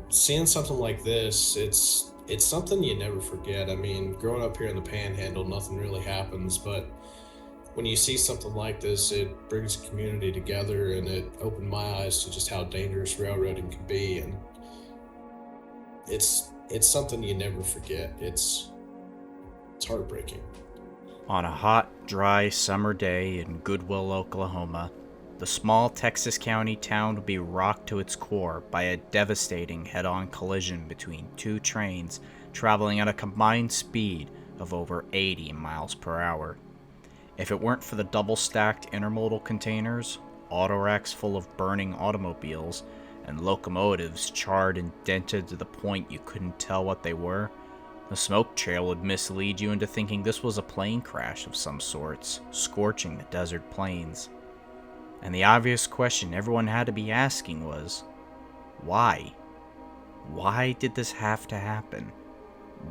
Seeing something like this, it's something you never forget. I mean, growing up here in the Panhandle, nothing really happens, but when you see something like this, it brings the community together, and it opened my eyes to just how dangerous railroading can be. And it's something you never forget. It's heartbreaking. On a hot, dry summer day in Goodwell, Oklahoma, the small Texas county town would be rocked to its core by a devastating head-on collision between two trains traveling at a combined speed of over 80 miles per hour. If it weren't for the double-stacked intermodal containers, auto racks full of burning automobiles, and locomotives charred and dented to the point you couldn't tell what they were, the smoke trail would mislead you into thinking this was a plane crash of some sorts, scorching the desert plains. And the obvious question everyone had to be asking was, why? Why did this have to happen?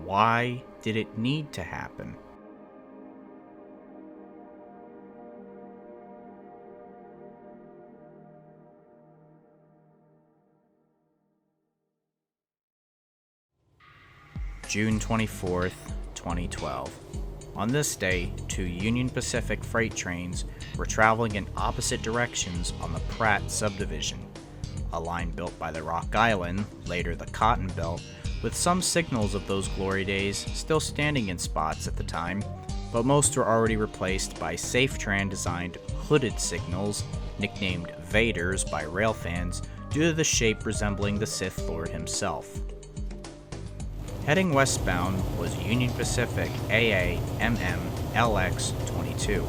Why did it need to happen? June 24th, 2012. On this day, two Union Pacific freight trains were traveling in opposite directions on the Pratt subdivision, a line built by the Rock Island, later the Cotton Belt, with some signals of those glory days still standing in spots at the time, but most were already replaced by Safetran-designed hooded signals, nicknamed Vaders by rail fans due to the shape resembling the Sith Lord himself. Heading westbound was Union Pacific AA-MM LX-22,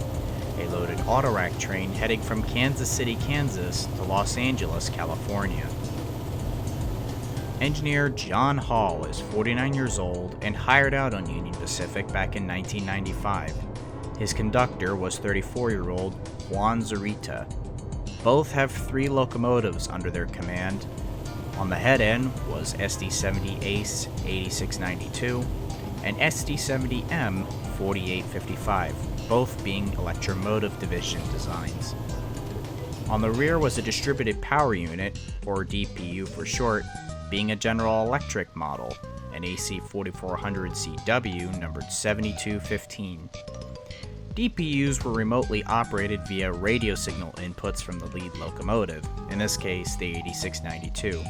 a loaded autorack train heading from Kansas City, Kansas to Los Angeles, California. Engineer John Hall is 49 years old and hired out on Union Pacific back in 1995. His conductor was 34-year-old Juan Zurita. Both have 3 locomotives under their command. On the head end was SD-70 Ace 8692 and SD-70M 4855, both being Electromotive Division designs. On the rear was a Distributed Power Unit, or DPU for short, being a General Electric model, an AC 4400CW numbered 7215. DPUs were remotely operated via radio signal inputs from the lead locomotive, in this case the 8692.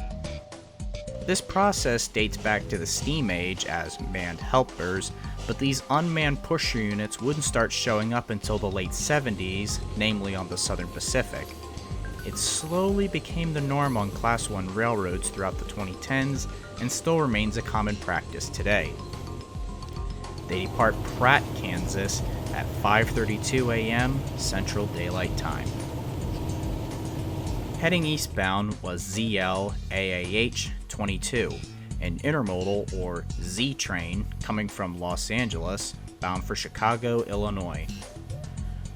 This process dates back to the steam age as manned helpers, but these unmanned pusher units wouldn't start showing up until the late 70s, namely on the Southern Pacific. It slowly became the norm on Class 1 railroads throughout the 2010s and still remains a common practice today. They depart Pratt, Kansas at 5:32 a.m. Central Daylight Time. Heading eastbound was ZL AAH 22, an intermodal or Z train coming from Los Angeles bound for Chicago, Illinois.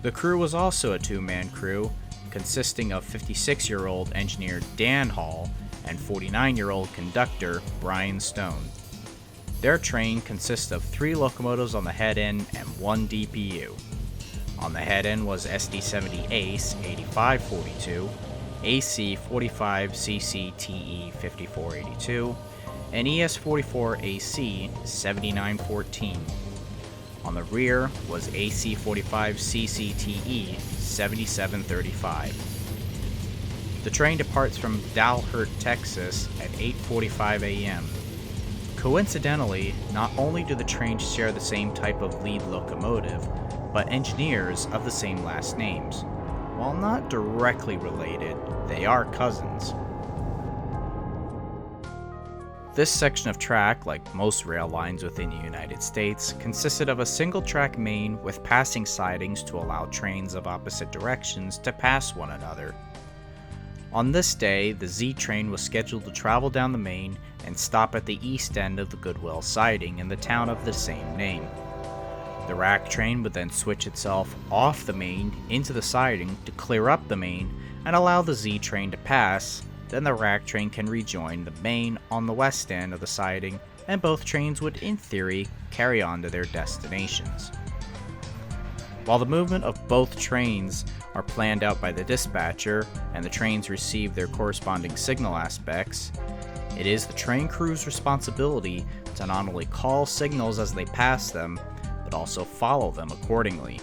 The crew was also a 2-man crew consisting of 56-year-old engineer Dan Hall and 49-year-old conductor Brian Stone. Their train consists of 3 locomotives on the head end and 1 DPU. On the head end was SD-70 Ace 8542, AC 45 CCTE 5482, and ES44 AC 7914. On the rear was AC 45 CCTE 7735. The train departs from Dalhart, Texas at 8:45 a.m. Coincidentally, not only do the trains share the same type of lead locomotive, but engineers of the same last names. While not directly related, they are cousins. This section of track, like most rail lines within the United States, consisted of a single-track main with passing sidings to allow trains of opposite directions to pass one another. On this day, the Z train was scheduled to travel down the main and stop at the east end of the Goodwell siding in the town of the same name. The rack train would then switch itself off the main into the siding to clear up the main and allow the Z train to pass. Then the rack train can rejoin the main on the west end of the siding, and both trains would, in theory, carry on to their destinations. While the movement of both trains are planned out by the dispatcher and the trains receive their corresponding signal aspects, It is the train crew's responsibility to not only call signals as they pass them, but also follow them accordingly.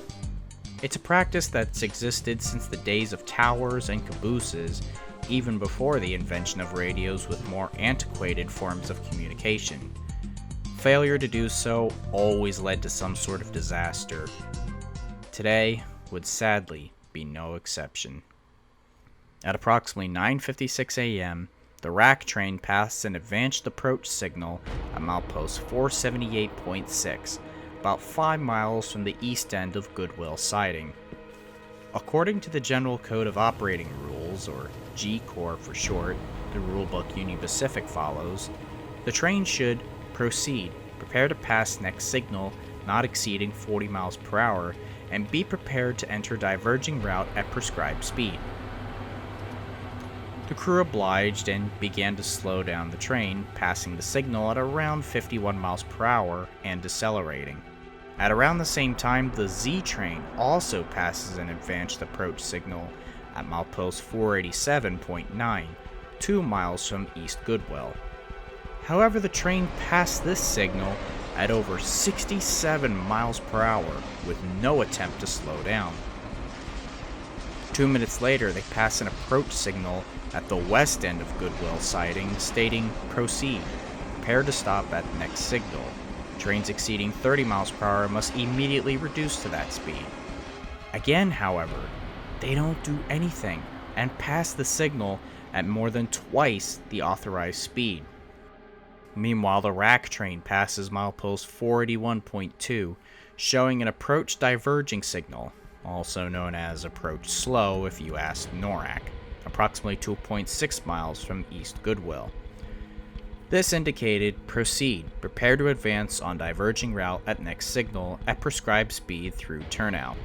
It's a practice that's existed since the days of towers and cabooses, even before the invention of radios with more antiquated forms of communication. Failure to do so always led to some sort of disaster. Today would sadly be no exception. At approximately 9:56 a.m., the rack train passed an advanced approach signal at milepost 478.6, about 5 miles from the east end of Goodwell siding. According to the General Code of Operating Rules, or G-Corps for short, the rulebook Union Pacific follows, the train should proceed, prepare to pass next signal not exceeding 40 miles per hour, and be prepared to enter diverging route at prescribed speed. The crew obliged and began to slow down the train, passing the signal at around 51 miles per hour and decelerating. At around the same time, the Z train also passes an advanced approach signal at milepost 487.9, 2 miles from East Goodwell. However, the train passed this signal at over 67 miles per hour with no attempt to slow down. 2 minutes later, they pass an approach signal at the west end of Goodwell siding stating proceed, prepare to stop at next signal. Trains exceeding 30 miles per hour must immediately reduce to that speed. Again, however, they don't do anything and pass the signal at more than twice the authorized speed. Meanwhile, the rack train passes milepost 481.2, showing an approach diverging signal, also known as approach slow if you ask NORAC, approximately 2.6 miles from East Goodwell. This indicated proceed, prepare to advance on diverging route at next signal at prescribed speed through turnout.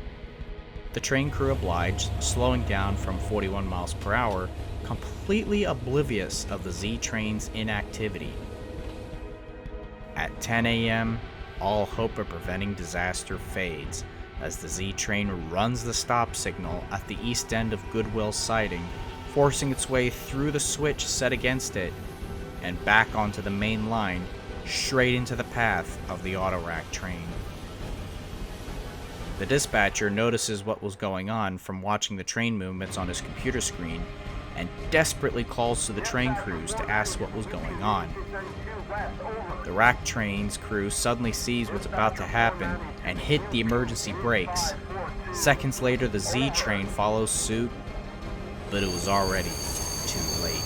The train crew obliged, slowing down from 41 miles per hour, completely oblivious of the Z train's inactivity. At 10 a.m., all hope of preventing disaster fades as the Z train runs the stop signal at the east end of Goodwell siding, forcing its way through the switch set against it and back onto the main line, straight into the path of the autorack train. The dispatcher notices what was going on from watching the train movements on his computer screen and desperately calls to the train crews to ask what was going on. The rack train's crew suddenly sees what's about to happen and hit the emergency brakes. Seconds later, the Z train follows suit, but it was already too late.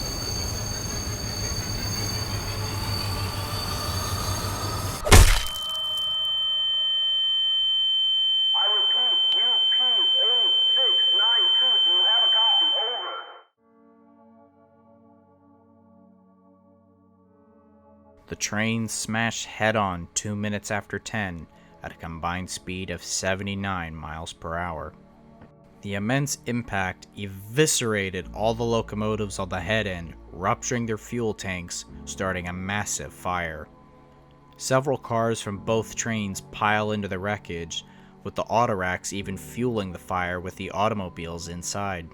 I repeat, UP8692, do you have a copy? Over. The train smashed head-on 2 minutes after 10 at a combined speed of 79 miles per hour. The immense impact eviscerated all the locomotives on the head end, rupturing their fuel tanks, starting a massive fire. Several cars from both trains pile into the wreckage, with the autoracks even fueling the fire with the automobiles inside.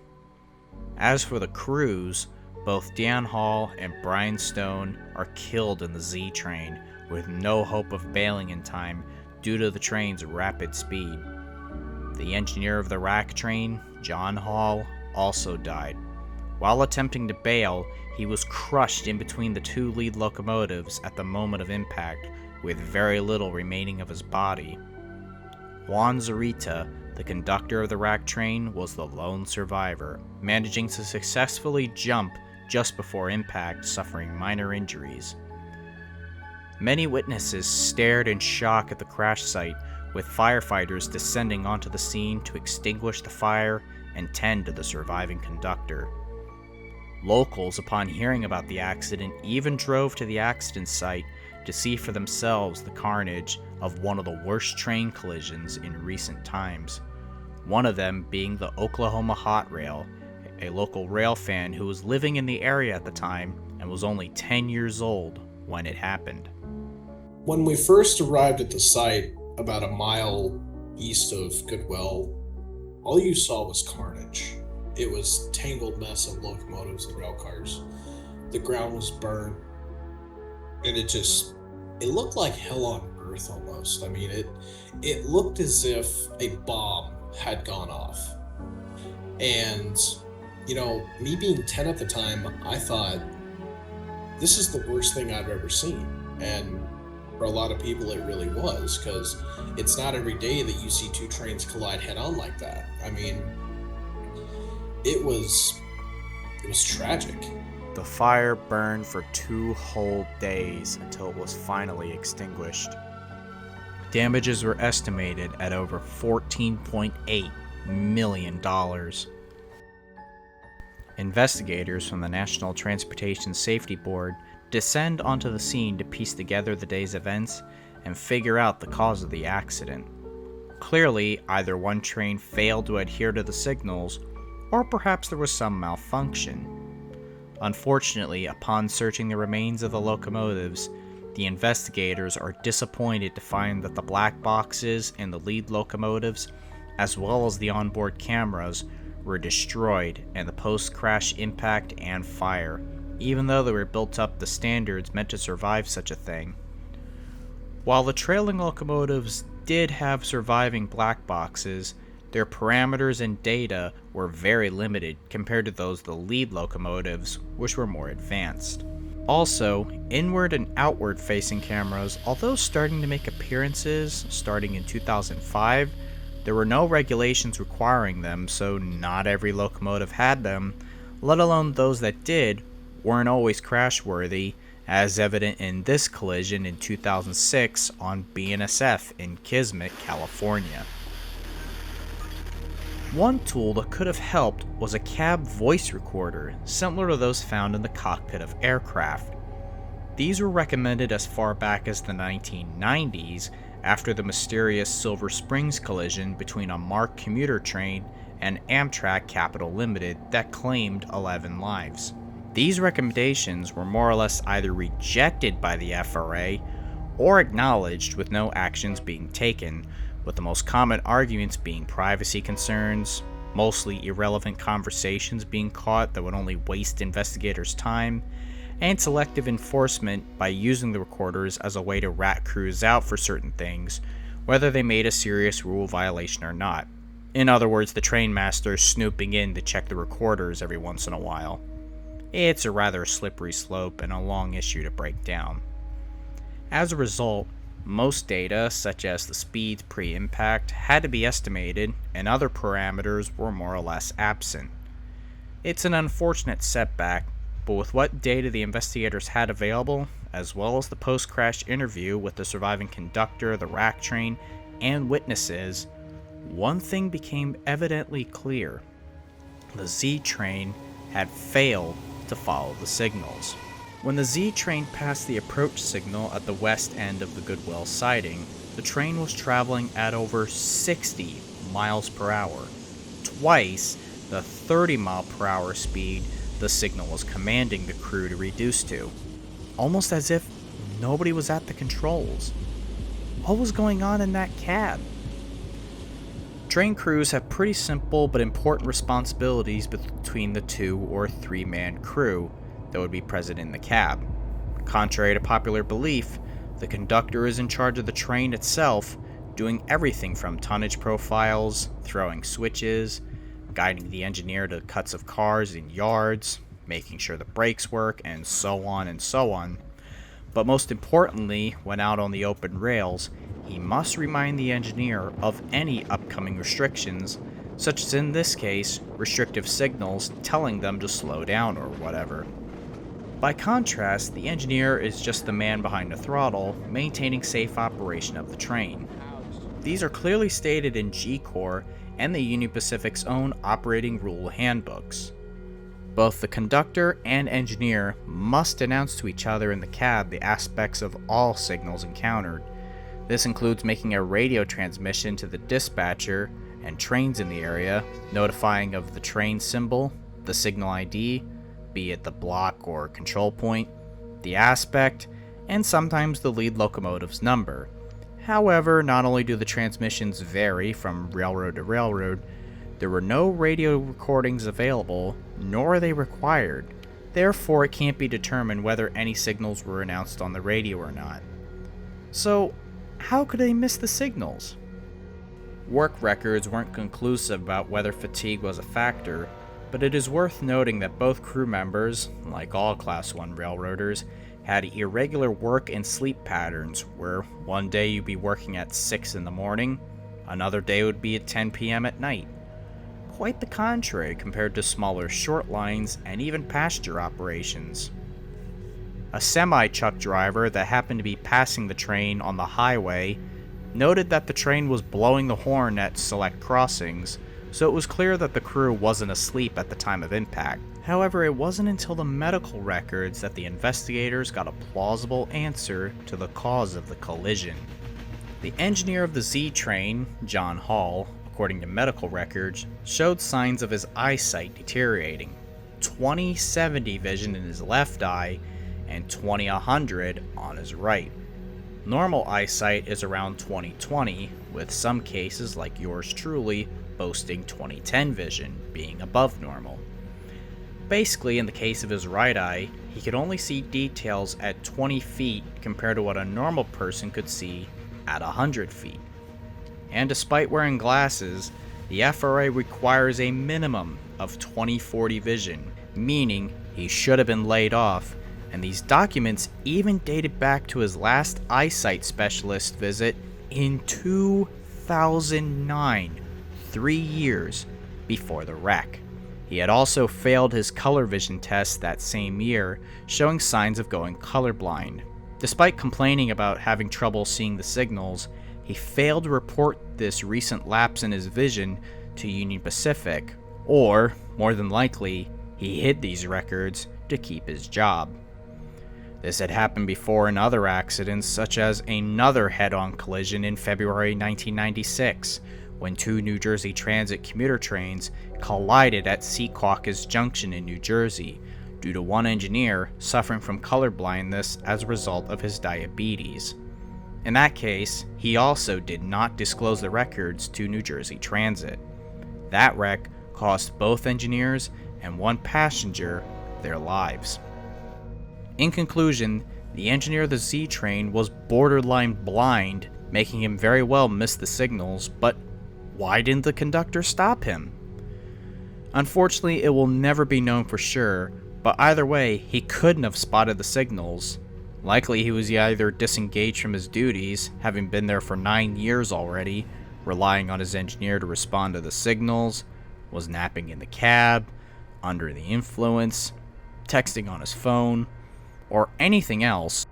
As for the crews, both Dan Hall and Brian Stone are killed in the Z train, with no hope of bailing in time due to the train's rapid speed. The engineer of the rack train, John Hall, also died. While attempting to bail, he was crushed in between the two lead locomotives at the moment of impact, with very little remaining of his body. Juan Zurita, the conductor of the rack train, was the lone survivor, managing to successfully jump just before impact, suffering minor injuries. Many witnesses stared in shock at the crash site, with firefighters descending onto the scene to extinguish the fire and tend to the surviving conductor. Locals, upon hearing about the accident, even drove to the accident site to see for themselves the carnage of one of the worst train collisions in recent times. One of them being the Oklahoma Hot Rail, a local rail fan who was living in the area at the time and was only 10 years old when it happened. When we first arrived at the site, about a mile east of Goodwell, all you saw was carnage. It was a tangled mess of locomotives and rail cars. The ground was burnt, and it looked like hell on earth almost. I mean, it looked as if a bomb had gone off. And me being 10 at the time, I thought this is the worst thing I've ever seen. And for a lot of people, it really was, because it's not every day that you see two trains collide head on like that. I mean, it was tragic. The fire burned for 2 whole days until it was finally extinguished. Damages were estimated at over $14.8 million. Investigators from the National Transportation Safety Board descend onto the scene to piece together the day's events and figure out the cause of the accident. Clearly, either one train failed to adhere to the signals, or perhaps there was some malfunction. Unfortunately, upon searching the remains of the locomotives, the investigators are disappointed to find that the black boxes in the lead locomotives, as well as the onboard cameras, were destroyed in the post-crash impact and fire, even though they were built up to standards meant to survive such a thing. While the trailing locomotives did have surviving black boxes, their parameters and data were very limited compared to those of the lead locomotives, which were more advanced. Also, inward and outward facing cameras, although starting to make appearances starting in 2005, there were no regulations requiring them, so not every locomotive had them, let alone those that did weren't always crash-worthy, as evident in this collision in 2006 on BNSF in Kismet, California. One tool that could have helped was a cab voice recorder, similar to those found in the cockpit of aircraft. These were recommended as far back as the 1990s, after the mysterious Silver Springs collision between a MARC commuter train and Amtrak Capital Limited that claimed 11 lives. These recommendations were more or less either rejected by the FRA or acknowledged with no actions being taken, with the most common arguments being privacy concerns, mostly irrelevant conversations being caught that would only waste investigators' time, and selective enforcement by using the recorders as a way to rat crews out for certain things, whether they made a serious rule violation or not. In other words, the trainmaster snooping in to check the recorders every once in a while. It's a rather slippery slope and a long issue to break down. As a result, most data, such as the speeds pre-impact, had to be estimated, and other parameters were more or less absent. It's an unfortunate setback, but with what data the investigators had available, as well as the post-crash interview with the surviving conductor, the rack train, and witnesses, one thing became evidently clear. The Z train had failed to follow the signals. When the Z train passed the approach signal at the west end of the Goodwell siding, the train was traveling at over 60 miles per hour, twice the 30 mile per hour speed the signal was commanding the crew to reduce to, almost as if nobody was at the controls. What was going on in that cab? Train crews have pretty simple but important responsibilities between the 2 or 3 man crew that would be present in the cab. Contrary to popular belief, the conductor is in charge of the train itself, doing everything from tonnage profiles, throwing switches, guiding the engineer to cuts of cars in yards, making sure the brakes work, and so on and so on. But most importantly, when out on the open rails, he must remind the engineer of any upcoming restrictions, such as in this case, restrictive signals telling them to slow down or whatever. By contrast, the engineer is just the man behind the throttle, maintaining safe operation of the train. These are clearly stated in G-Corps and the Union Pacific's own operating rule handbooks. Both the conductor and engineer must announce to each other in the cab the aspects of all signals encountered. This includes making a radio transmission to the dispatcher and trains in the area, notifying of the train symbol, the signal ID, be it the block or control point, the aspect, and sometimes the lead locomotive's number. However, not only do the transmissions vary from railroad to railroad, there were no radio recordings available, nor are they required. Therefore, it can't be determined whether any signals were announced on the radio or not. So, how could they miss the signals? Work records weren't conclusive about whether fatigue was a factor, but it is worth noting that both crew members, like all Class 1 railroaders, had irregular work and sleep patterns where one day you'd be working at 6 in the morning, another day would be at 10 p.m. at night. Quite the contrary compared to smaller short lines and even passenger operations. A semi-truck driver that happened to be passing the train on the highway noted that the train was blowing the horn at select crossings, so it was clear that the crew wasn't asleep at the time of impact. However, it wasn't until the medical records that the investigators got a plausible answer to the cause of the collision. The engineer of the Z train, John Hall, according to medical records, showed signs of his eyesight deteriorating. 20/70 vision in his left eye and 20/100 on his right. Normal eyesight is around 20/20, with some cases like yours truly boasting 20/10 vision, being above normal. Basically, in the case of his right eye, he could only see details at 20 feet compared to what a normal person could see at 100 feet. And despite wearing glasses, the FRA requires a minimum of 20/40 vision, meaning he should have been laid off, and these documents even dated back to his last eyesight specialist visit in 2009, 3 years before the wreck. He had also failed his color vision test that same year, showing signs of going colorblind. Despite complaining about having trouble seeing the signals, he failed to report this recent lapse in his vision to Union Pacific, or, more than likely, he hid these records to keep his job. This had happened before in other accidents, such as another head-on collision in February 1996, when 2 New Jersey Transit commuter trains collided at Secaucus Junction in New Jersey, due to one engineer suffering from color blindness as a result of his diabetes. In that case, he also did not disclose the records to New Jersey Transit. That wreck cost both engineers and one passenger their lives. In conclusion, the engineer of the Z train was borderline blind, making him very well miss the signals, but why didn't the conductor stop him? Unfortunately, it will never be known for sure, but either way, he couldn't have spotted the signals. Likely he was either disengaged from his duties, having been there for 9 years already, relying on his engineer to respond to the signals, was napping in the cab, under the influence, texting on his phone, or anything else.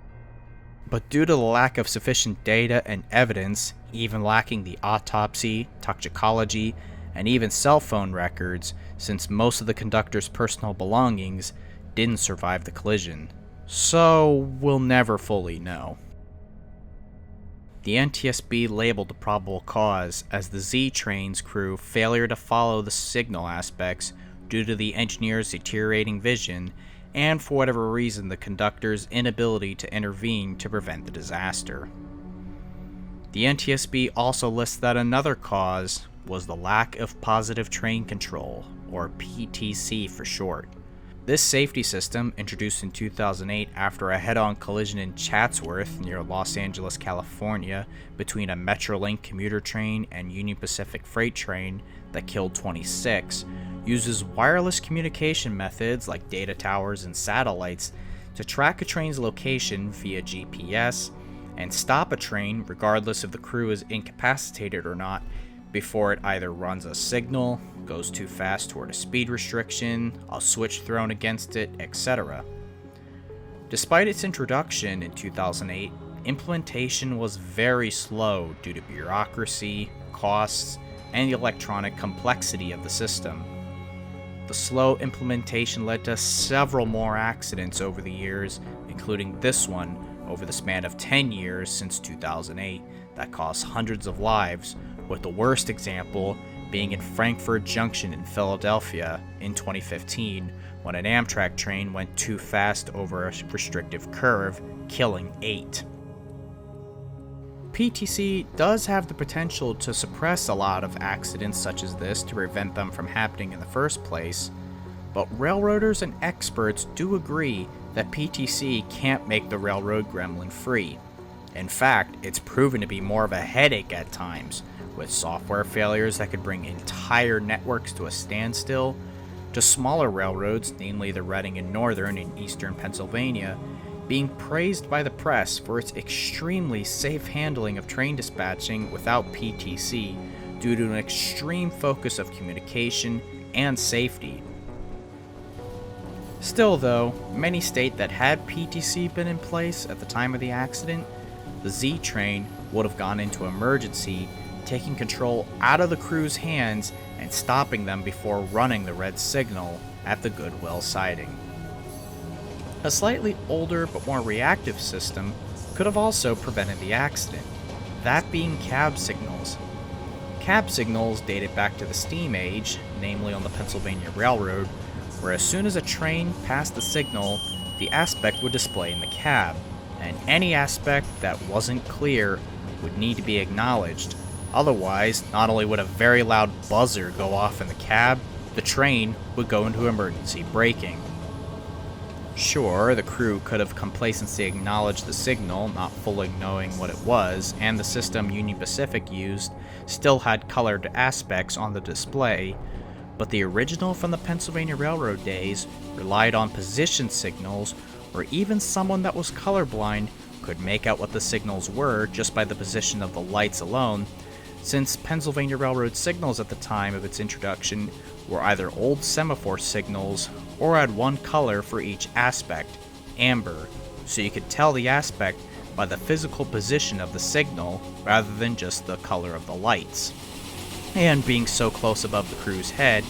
But due to the lack of sufficient data and evidence, even lacking the autopsy, toxicology, and even cell phone records, since most of the conductor's personal belongings didn't survive the collision. So, we'll never fully know. The NTSB labeled the probable cause as the Z train's crew failure to follow the signal aspects due to the engineer's deteriorating vision, and for whatever reason the conductor's inability to intervene to prevent the disaster. The NTSB also lists that another cause was the lack of positive train control, or PTC for short. This safety system, introduced in 2008 after a head-on collision in Chatsworth near Los Angeles, California, between a Metrolink commuter train and Union Pacific freight train that killed 26, uses wireless communication methods like data towers and satellites to track a train's location via GPS and stop a train regardless if the crew is incapacitated or not before it either runs a signal, goes too fast toward a speed restriction, a switch thrown against it, etc. Despite its introduction in 2008, implementation was very slow due to bureaucracy, costs, and the electronic complexity of the system. The slow implementation led to several more accidents over the years, including this one over the span of 10 years since 2008 that cost hundreds of lives, with the worst example being in Frankfurt Junction in Philadelphia in 2015 when an Amtrak train went too fast over a restrictive curve, killing 8. PTC does have the potential to suppress a lot of accidents such as this to prevent them from happening in the first place, but railroaders and experts do agree that PTC can't make the railroad gremlin free. In fact, it's proven to be more of a headache at times, with software failures that could bring entire networks to a standstill, to smaller railroads, namely the Reading and Northern in eastern Pennsylvania, being praised by the press for its extremely safe handling of train dispatching without PTC due to an extreme focus of communication and safety. Still though, many state that had PTC been in place at the time of the accident, the Z train would have gone into emergency, taking control out of the crew's hands and stopping them before running the red signal at the Goodwell siding. A slightly older but more reactive system could have also prevented the accident, that being cab signals. Cab signals dated back to the steam age, namely on the Pennsylvania Railroad, where as soon as a train passed the signal, the aspect would display in the cab, and any aspect that wasn't clear would need to be acknowledged. Otherwise, not only would a very loud buzzer go off in the cab, the train would go into emergency braking. Sure, the crew could have complacency acknowledged the signal, not fully knowing what it was, and the system Union Pacific used still had colored aspects on the display, but the original from the Pennsylvania Railroad days relied on position signals, where even someone that was colorblind could make out what the signals were just by the position of the lights alone, since Pennsylvania Railroad signals at the time of its introduction were either old semaphore signals or had one color for each aspect, amber, so you could tell the aspect by the physical position of the signal rather than just the color of the lights. And being so close above the crew's head,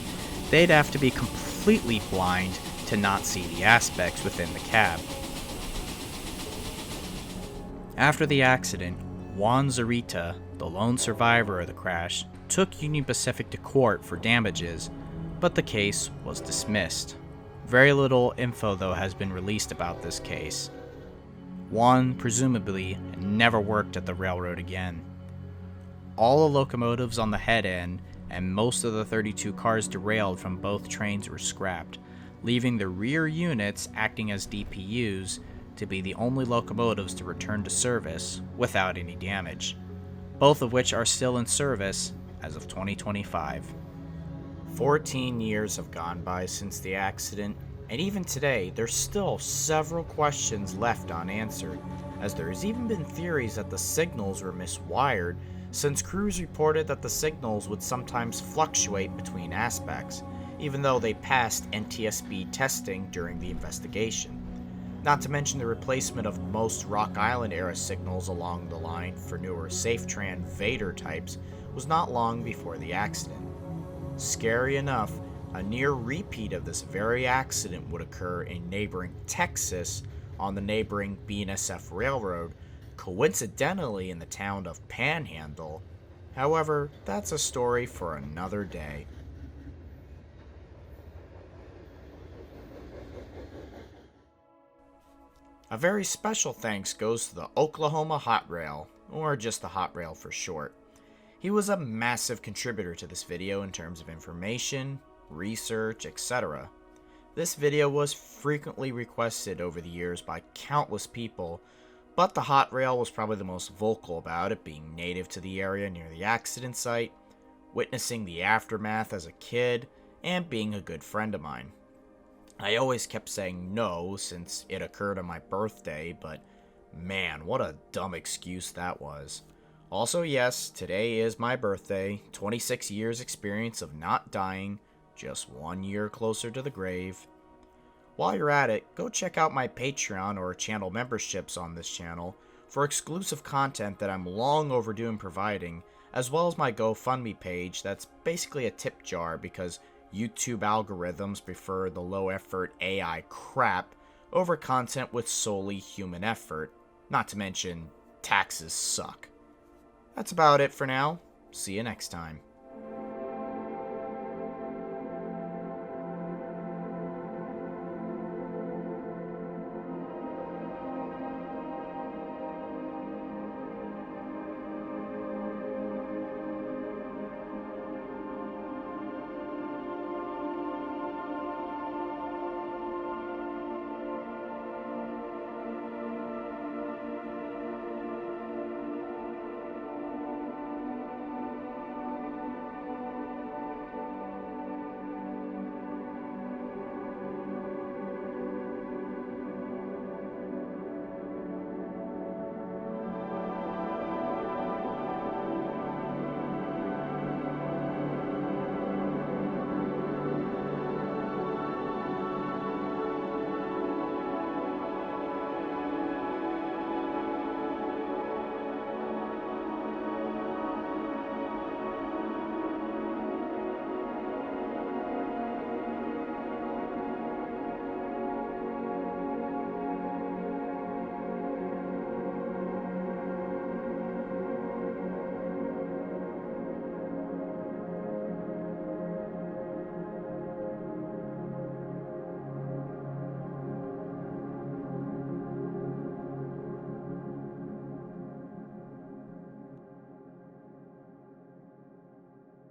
they'd have to be completely blind to not see the aspects within the cab. After the accident, Juan Zurita, the lone survivor of the crash, took Union Pacific to court for damages, but the case was dismissed. Very little info though has been released about this case. Juan presumably never worked at the railroad again. All the locomotives on the head end and most of the 32 cars derailed from both trains were scrapped, leaving the rear units acting as DPUs to be the only locomotives to return to service without any damage, both of which are still in service as of 2025. 14 years have gone by since the accident, and even today there's still several questions left unanswered, as there has even been theories that the signals were miswired, since crews reported that the signals would sometimes fluctuate between aspects, even though they passed NTSB testing during the investigation. Not to mention the replacement of most Rock Island era signals along the line for newer SafeTran Vader types was not long before the accident. Scary enough, a near repeat of this very accident would occur in neighboring Texas on the neighboring BNSF Railroad, coincidentally in the town of Panhandle. However, that's a story for another day. A very special thanks goes to the Oklahoma Hot Rail, or just the Hot Rail for short. He was a massive contributor to this video in terms of information, research, etc. This video was frequently requested over the years by countless people, but the Hot Rail was probably the most vocal about it, being native to the area near the accident site, witnessing the aftermath as a kid, and being a good friend of mine. I always kept saying no since it occurred on my birthday, but man, what a dumb excuse that was. Also, yes, today is my birthday, 26 years experience of not dying, just 1 year closer to the grave. While you're at it, go check out my Patreon or channel memberships on this channel for exclusive content that I'm long overdue in providing, as well as my GoFundMe page that's basically a tip jar because YouTube algorithms prefer the low-effort AI crap over content with solely human effort, not to mention taxes suck. That's about it for now. See you next time.